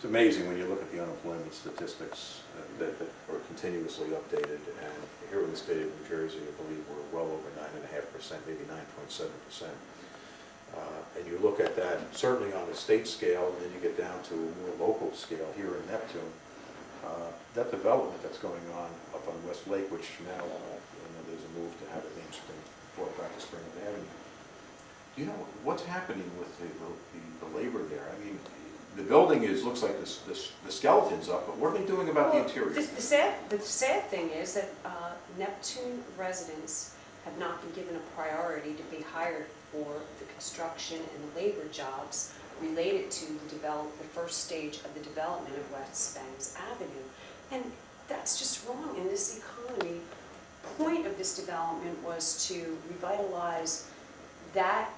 amazing when you look at the unemployment statistics that are continuously updated, and here in the state of New Jersey, I believe we're well over 9.5%, maybe 9.7%. And you look at that certainly on a state scale, and then you get down to a more local scale here in Neptune. That development that's going on up on West Lake, which now there's a move to have it named Spring, back to Spring Avenue. Do you know what's happening with the labor there? I mean, the building looks like the skeleton's up, but what are they doing about the interior? The sad thing is that Neptune residents have not been given a priority to be hired for the construction and the labor jobs related to the first stage of the development of West Bangs Avenue. And that's just wrong in this economy. The point of this development was to revitalize that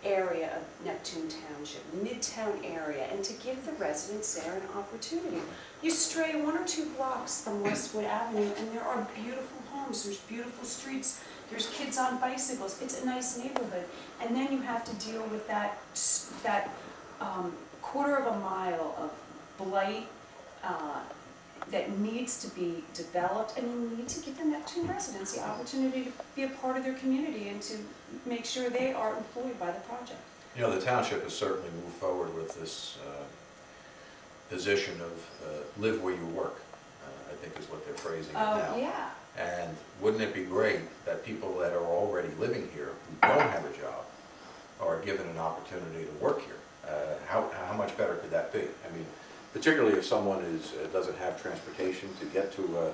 area of Neptune Township, Midtown area, and to give the residents there an opportunity. You stray 1 or 2 blocks from Westwood Avenue and there are beautiful homes, there's beautiful streets, there's kids on bicycles, it's a nice neighborhood. And then you have to deal with that quarter of a mile of blight that needs to be developed, and you need to give the Neptune residents the opportunity to be a part of their community and to make sure they are employed by the project. You know, the township has certainly moved forward with this position of live where you work, I think is what they're phrasing it now. Yeah. And wouldn't it be great that people that are already living here, who don't have a job, are given an opportunity to work here? How much better could that be? I mean, particularly if someone doesn't have transportation to get to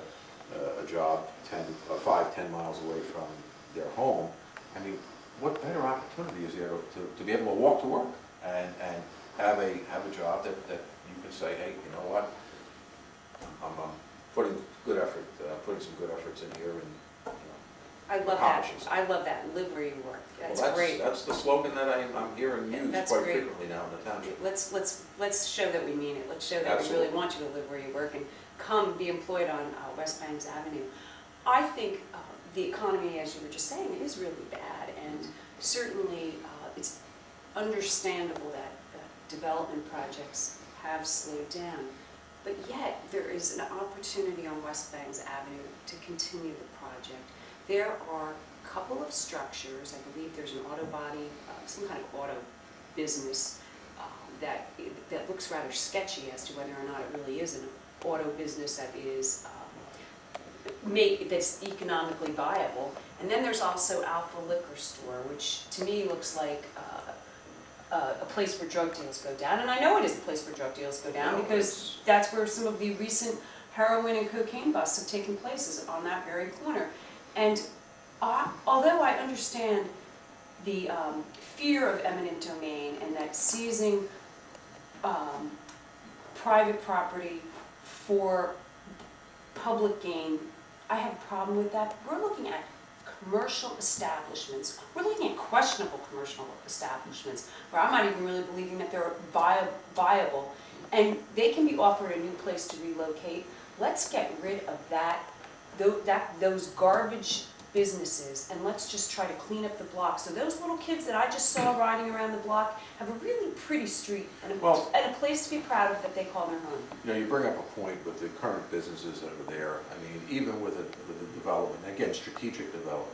a job 5-10 miles away from their home. I mean, what better opportunity is there to be able to walk to work and have a job that you can say, hey, you know what, I'm putting some good efforts in here, and I love that. I love that. Live where you work. That's great. That's the slogan that I'm hearing used quite great. frequently now in the township. Let's show that we mean it. Let's show that we really want you to live where you work and come be employed on West Bangs Avenue. I think the economy, as you were just saying, is really bad, and certainly it's understandable that development projects have slowed down. But yet, there is an opportunity on West Bangs Avenue to continue the project. There are a couple of structures. I believe there's an auto body, some kind of auto business that looks rather sketchy as to whether or not it really is an auto business that is that's economically viable. And then there's also Alpha Liquor Store, which to me looks like a place where drug deals go down. And I know it is a place where drug deals go down because that's where some of the recent heroin and cocaine busts have taken place, is on that very corner. And although I understand the fear of eminent domain and that seizing private property for public gain, I have a problem with that. We're looking at commercial establishments. We're looking at questionable commercial establishments where I'm not even really believing that they're viable, and they can be offered a new place to relocate. Let's get rid of those garbage businesses, and let's just try to clean up the block. So those little kids that I just saw riding around the block have a really pretty street and a place to be proud of that they call their home. You know, you bring up a point with the current businesses that are there. I mean, even with the development, again, strategic development,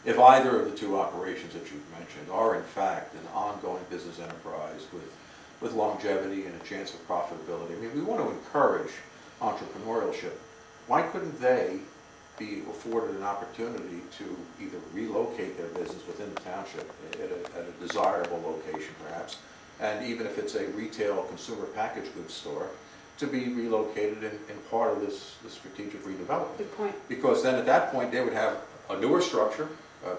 if either of the two operations that you've mentioned are in fact an ongoing business enterprise with longevity and a chance of profitability, I mean, we want to encourage entrepreneurship. Why couldn't they be afforded an opportunity to either relocate their business within the township at a desirable location perhaps, and even if it's a retail consumer packaged goods store, to be relocated in part of this strategic redevelopment? Good point. Because then at that point they would have a newer structure,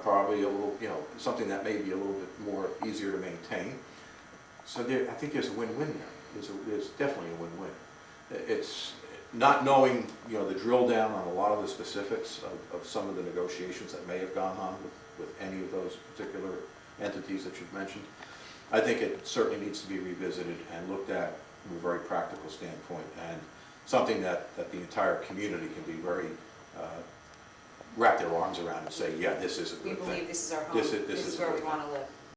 probably a little, something that may be a little bit more easier to maintain. So I think there's a win-win there. There's definitely a win-win. It's not knowing, the drill down on a lot of the specifics of some of the negotiations that may have gone on with any of those particular entities that you've mentioned. I think it certainly needs to be revisited and looked at from a very practical standpoint, and something that the entire community can be very, wrap their arms around and say, yeah, this is a good thing. We believe this is our home. This is where we want to live.